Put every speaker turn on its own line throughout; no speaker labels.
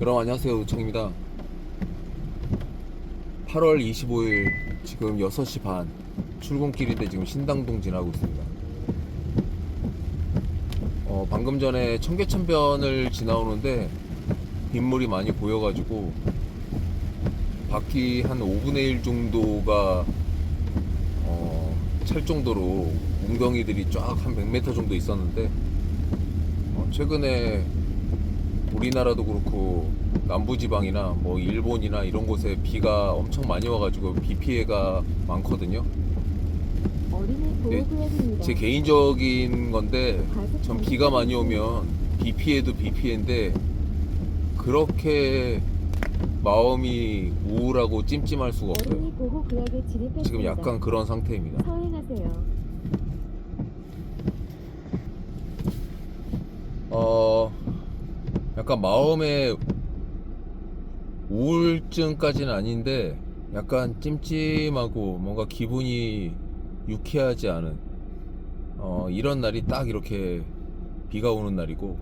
여러분 안녕하세요, 우창입니다. 8월 25일 지금 6시 반 출근길인데 지금 신당동 지나고 있습니다. 방금 전에 청계천변을 지나오는데 빗물이 많이 보여가지고 밖이 한 5분의 1 정도가 찰 정도로 웅덩이들이 쫙 한 100m 정도 있었는데 최근에 우리나라도 그렇고 남부지방이나 뭐 일본이나 이런 곳에 비가 엄청 많이 와가지고 비 피해가 많거든요. 근데 제 개인적인 건데 전 비가 많이 오면 비 피해도 비 피해인데 그렇게 마음이 우울하고 찜찜할 수가 없어요. 지금 약간 그런 상태입니다.
서행하세요.
약간 마음에 우울증까지는 아닌데 약간 찜찜하고 뭔가 기분이 유쾌하지 않은 이런 날이 딱 이렇게 비가 오는 날이고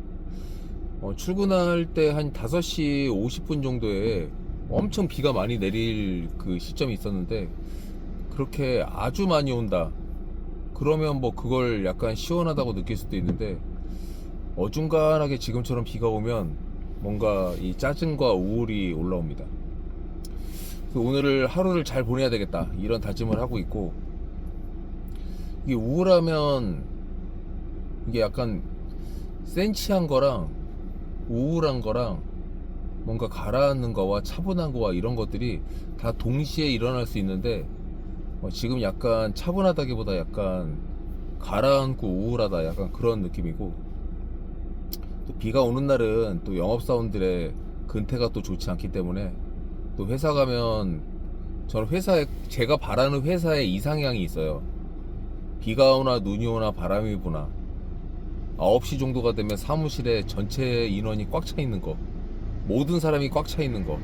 출근할 때 한 5시 50분 정도에 엄청 비가 많이 내릴 그 시점이 있었는데 그렇게 아주 많이 온다 그러면 뭐 그걸 약간 시원하다고 느낄 수도 있는데 어중간하게 지금처럼 비가 오면 뭔가 이 짜증과 우울이 올라옵니다. 그래서 오늘을 하루를 잘 보내야 되겠다 이런 다짐을 하고 있고, 이게 우울하면 이게 약간 센치한 거랑 우울한 거랑 뭔가 가라앉는 거와 차분한 거와 이런 것들이 다 동시에 일어날 수 있는데 지금 약간 차분하다기보다 약간 가라앉고 우울하다 약간 그런 느낌이고, 또 비가 오는 날은 또 영업사원들의 근태가 또 좋지 않기 때문에 또 회사 가면 저는 회사에 제가 바라는 회사의 이상향이 있어요. 비가 오나 눈이 오나 바람이 부나 9시 정도가 되면 사무실에 전체 인원이 꽉 차 있는 거, 모든 사람이 꽉 차 있는 거,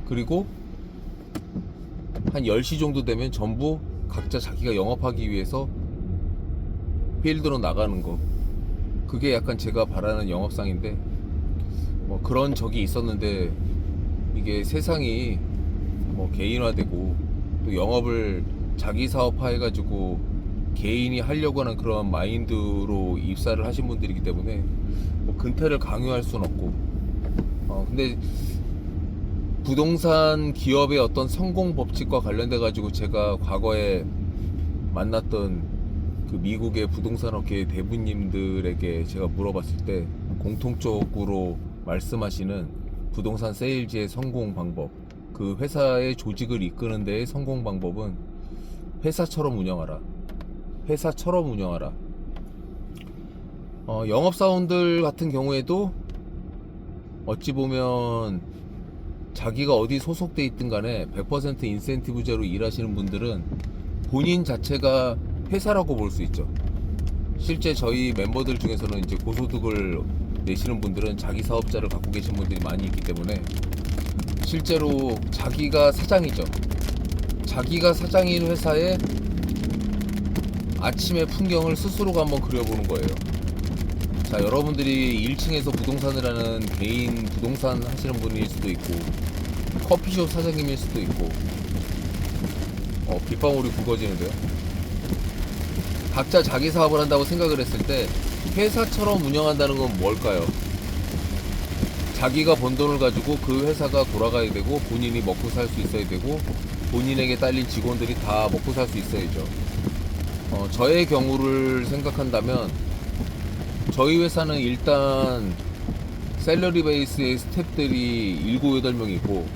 그리고 한 10시 정도 되면 전부 각자 자기가 영업하기 위해서 필드로 나가는 거, 그게 약간 제가 바라는 영업상인데 뭐 그런 적이 있었는데 이게 세상이 뭐 개인화되고 또 영업을 자기 사업화 해가지고 개인이 하려고 하는 그런 마인드로 입사를 하신 분들이기 때문에 뭐 근태를 강요할 수는 없고, 근데 부동산 기업의 어떤 성공 법칙과 관련돼 가지고 제가 과거에 만났던 그 미국의 부동산 업계 대부님들에게 제가 물어봤을 때 공통적으로 말씀하시는 부동산 세일즈의 성공 방법, 그 회사의 조직을 이끄는 데의 성공 방법은 회사처럼 운영하라. 회사처럼 운영하라. 영업사원들 같은 경우에도 어찌 보면 자기가 어디 소속돼 있든 간에 100% 인센티브제로 일하시는 분들은 본인 자체가 회사라고 볼 수 있죠. 실제 저희 멤버들 중에서는 이제 고소득을 내시는 분들은 자기 사업자를 갖고 계신 분들이 많이 있기 때문에 실제로 자기가 사장이죠. 자기가 사장인 회사의 아침의 풍경을 스스로가 한번 그려보는 거예요. 자, 여러분들이 1층에서 부동산을 하는 개인 부동산 하시는 분일 수도 있고 커피숍 사장님일 수도 있고, 빗방울이 굵어지는데요. 각자 자기 사업을 한다고 생각을 했을 때 회사처럼 운영한다는 건 뭘까요? 자기가 번 돈을 가지고 그 회사가 돌아가야 되고 본인이 먹고 살 수 있어야 되고 본인에게 딸린 직원들이 다 먹고 살 수 있어야죠. 저의 경우를 생각한다면 저희 회사는 일단 샐러리 베이스의 스태프들이 7, 8명 있고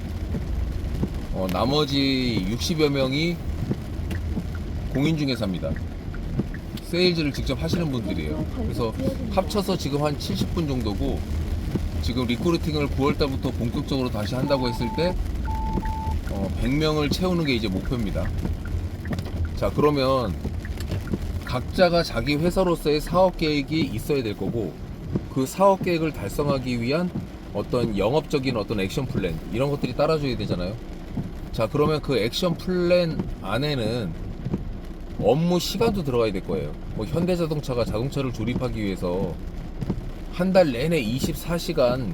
나머지 60여 명이 공인중개사입니다. 세일즈를 직접 하시는 분들이에요. 그래서 합쳐서 지금 한 70분 정도고, 지금 리크루팅을 9월달부터 본격적으로 다시 한다고 했을 때 100명을 채우는 게 이제 목표입니다. 자, 그러면 각자가 자기 회사로서의 사업 계획이 있어야 될 거고, 그 사업 계획을 달성하기 위한 어떤 영업적인 어떤 액션 플랜 이런 것들이 따라줘야 되잖아요. 자, 그러면 그 액션 플랜 안에는 업무 시간도 들어가야 될 거예요. 뭐 현대자동차가 자동차를 조립하기 위해서 한 달 내내 24시간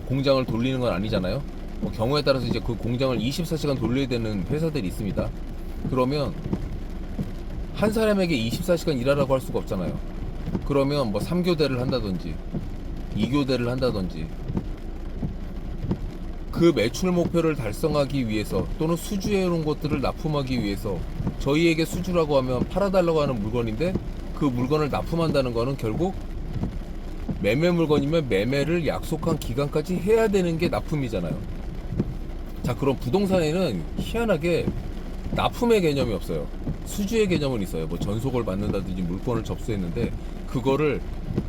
공장을 돌리는 건 아니잖아요. 뭐 경우에 따라서 이제 그 공장을 24시간 돌려야 되는 회사들이 있습니다. 그러면 한 사람에게 24시간 일하라고 할 수가 없잖아요. 그러면 뭐 3교대를 한다든지 2교대를 한다든지 그 매출 목표를 달성하기 위해서 또는 수주해 놓은 것들을 납품하기 위해서 저희에게 수주라고 하면 팔아달라고 하는 물건인데 그 물건을 납품한다는 거는 결국 매매 물건이면 매매를 약속한 기간까지 해야 되는 게 납품이잖아요. 자, 그럼 부동산에는 희한하게 납품의 개념이 없어요. 수주의 개념은 있어요. 뭐 전속을 받는다든지 물건을 접수했는데 그거를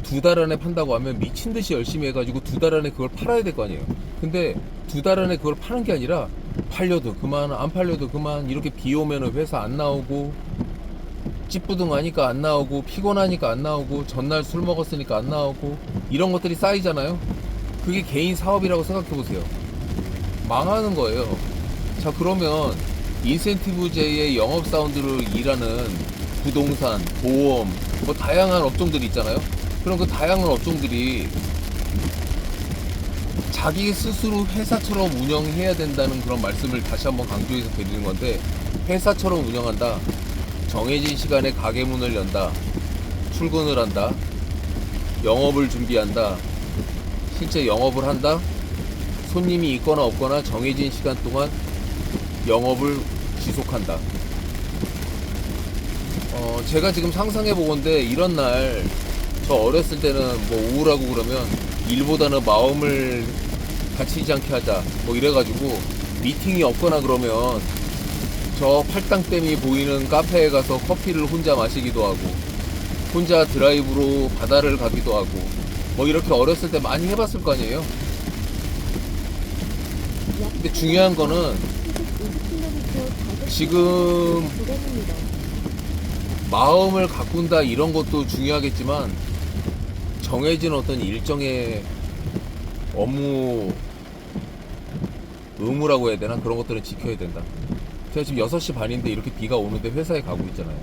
2달 안에 판다고 하면 미친 듯이 열심히 해가지고 2달 안에 그걸 팔아야 될 거 아니에요. 근데 2달 안에 그걸 파는 게 아니라 팔려도 그만 안 팔려도 그만 이렇게 비 오면은 회사 안 나오고 찌뿌둥하니까 안 나오고 피곤하니까 안 나오고 전날 술 먹었으니까 안 나오고 이런 것들이 쌓이잖아요. 그게 개인 사업이라고 생각해 보세요. 망하는 거예요. 자, 그러면 인센티브제의 영업사원들을 일하는 부동산, 보험, 뭐 다양한 업종들이 있잖아요. 그럼 그 다양한 업종들이 자기 스스로 회사처럼 운영해야 된다는 그런 말씀을 다시 한번 강조해서 드리는 건데, 회사처럼 운영한다. 정해진 시간에 가게 문을 연다. 출근을 한다. 영업을 준비한다. 실제 영업을 한다. 손님이 있거나 없거나 정해진 시간 동안 영업을 지속한다. 제가 지금 상상해 보건데 이런 날 저 어렸을 때는 뭐 우울하고 그러면 일보다는 마음을 다치지 않게 하자 뭐 이래가지고 미팅이 없거나 그러면 저 팔당댐이 보이는 카페에 가서 커피를 혼자 마시기도 하고 혼자 드라이브로 바다를 가기도 하고 뭐 이렇게 어렸을 때 많이 해봤을 거 아니에요. 근데 중요한 거는 지금 마음을 가꾼다 이런 것도 중요하겠지만 정해진 어떤 일정의 업무 의무라고 해야 되나? 그런 것들은 지켜야 된다. 제가 지금 6시 반인데 이렇게 비가 오는데 회사에 가고 있잖아요.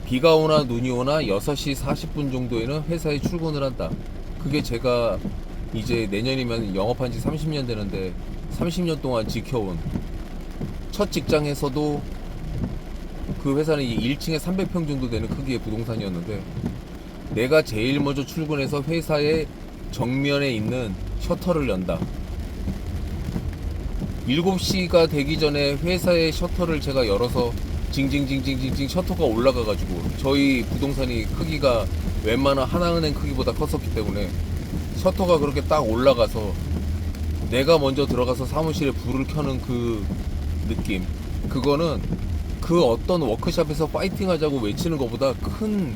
비가 오나 눈이 오나 6시 40분 정도에는 회사에 출근을 한다. 그게 제가 이제 내년이면 영업한 지 30년 되는데 30년 동안 지켜온 첫 직장에서도 그 회사는 1층에 300평 정도 되는 크기의 부동산이었는데 내가 제일 먼저 출근해서 회사의 정면에 있는 셔터를 연다. 7시가 되기 전에 회사의 셔터를 제가 열어서 징징징징징징 셔터가 올라가가지고 저희 부동산이 크기가 웬만한 하나은행 크기보다 컸었기 때문에 셔터가 그렇게 딱 올라가서 내가 먼저 들어가서 사무실에 불을 켜는 그 느낌, 그거는 그 어떤 워크숍에서 파이팅 하자고 외치는 것보다 큰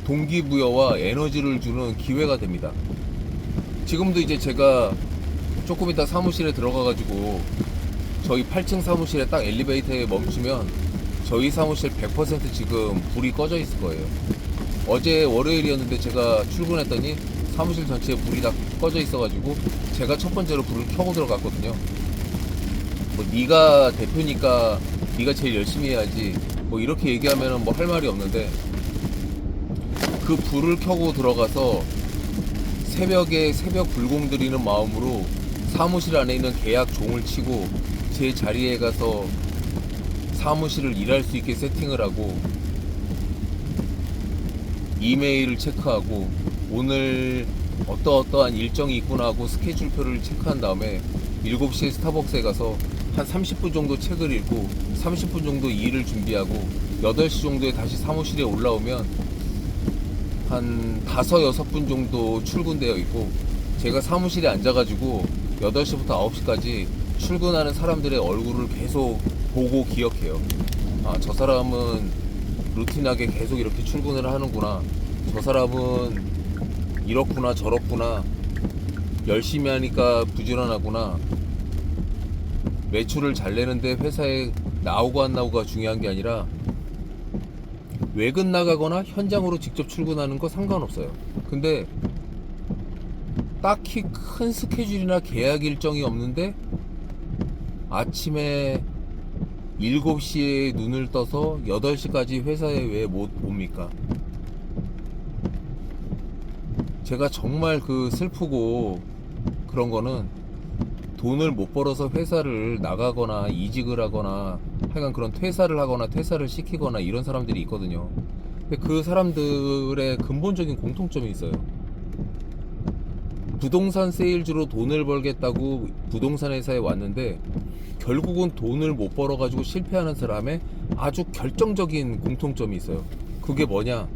동기부여와 에너지를 주는 기회가 됩니다. 지금도 이제 제가 조금 이따 사무실에 들어가가지고 저희 8층 사무실에 딱 엘리베이터에 멈추면 저희 사무실 100% 지금 불이 꺼져 있을 거예요. 어제 월요일이었는데 제가 출근했더니 사무실 전체에 불이 다 꺼져 있어가지고 제가 첫 번째로 불을 켜고 들어갔거든요. 뭐 네가 대표니까 네가 제일 열심히 해야지 뭐 이렇게 얘기하면은 뭐 할 말이 없는데, 그 불을 켜고 들어가서 새벽에 새벽 불공 드리는 마음으로 사무실 안에 있는 계약 종을 치고 제 자리에 가서 사무실을 일할 수 있게 세팅을 하고 이메일을 체크하고 오늘 어떠어떠한 일정이 있구나 하고 스케줄표를 체크한 다음에 7시에 스타벅스에 가서 한 30분 정도 책을 읽고 30분 정도 일을 준비하고 8시 정도에 다시 사무실에 올라오면 한 5, 6분 정도 출근되어 있고, 제가 사무실에 앉아가지고 8시부터 9시까지 출근하는 사람들의 얼굴을 계속 보고 기억해요. 아, 저 사람은 루틴하게 계속 이렇게 출근을 하는구나. 저 사람은 이렇구나 저렇구나. 열심히 하니까 부지런하구나. 매출을 잘 내는데 회사에 나오고 안 나오고가 중요한 게 아니라 외근 나가거나 현장으로 직접 출근하는 거 상관없어요. 근데 딱히 큰 스케줄이나 계약 일정이 없는데 아침에 7시에 눈을 떠서 8시까지 회사에 왜 못 옵니까? 제가 정말 그 슬프고 그런 거는 돈을 못 벌어서 회사를 나가거나 이직을 하거나 하여간 그런 퇴사를 하거나 퇴사를 시키거나 이런 사람들이 있거든요. 근데 그 사람들의 근본적인 공통점이 있어요. 부동산 세일즈로 돈을 벌겠다고 부동산 회사에 왔는데 결국은 돈을 못 벌어가지고 실패하는 사람의 아주 결정적인 공통점이 있어요. 그게 뭐냐?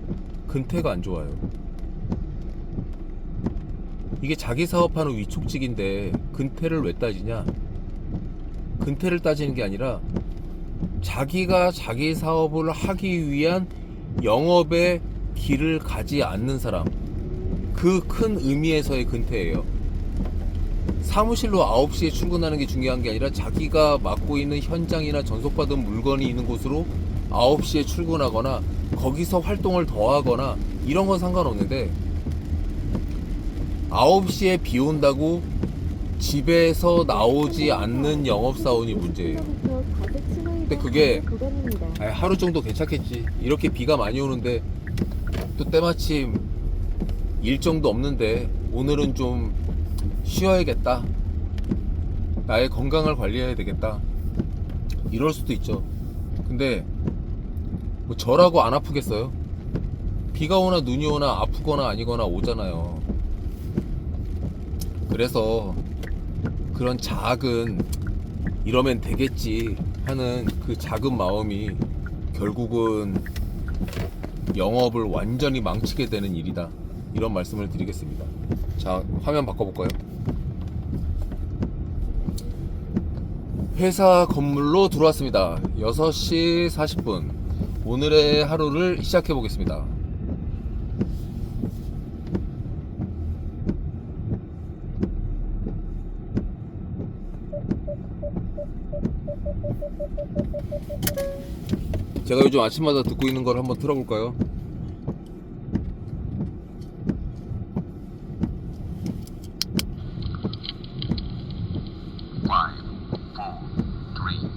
근태가 안 좋아요. 이게 자기 사업하는 위촉직인데 근태를 왜 따지냐? 근태를 따지는 게 아니라 자기가 자기 사업을 하기 위한 영업의 길을 가지 않는 사람, 그 큰 의미에서의 근태예요. 사무실로 9시에 출근하는 게 중요한 게 아니라 자기가 맡고 있는 현장이나 전속받은 물건이 있는 곳으로 9시에 출근하거나 거기서 활동을 더 하거나 이런 건 상관없는데 9시에 비 온다고 집에서 나오지 않는 영업사원이 문제예요. 근데 그게 하루 정도 괜찮겠지. 이렇게 비가 많이 오는데 또 때마침 일정도 없는데 오늘은 좀 쉬어야겠다. 나의 건강을 관리해야 되겠다. 이럴 수도 있죠. 근데 뭐 저라고 안 아프겠어요? 비가 오나 눈이 오나 아프거나 아니거나 오잖아요. 그래서 그런 작은 이러면 되겠지 하는 그 작은 마음이 결국은 영업을 완전히 망치게 되는 일이다. 이런 말씀을 드리겠습니다. 자, 화면 바꿔볼까요? 회사 건물로 들어왔습니다. 6시 40분. 오늘의 하루를 시작해 보겠습니다. 제가 요즘 아침마다 듣고 있는 걸 한번 틀어볼까요?
Five, four, three,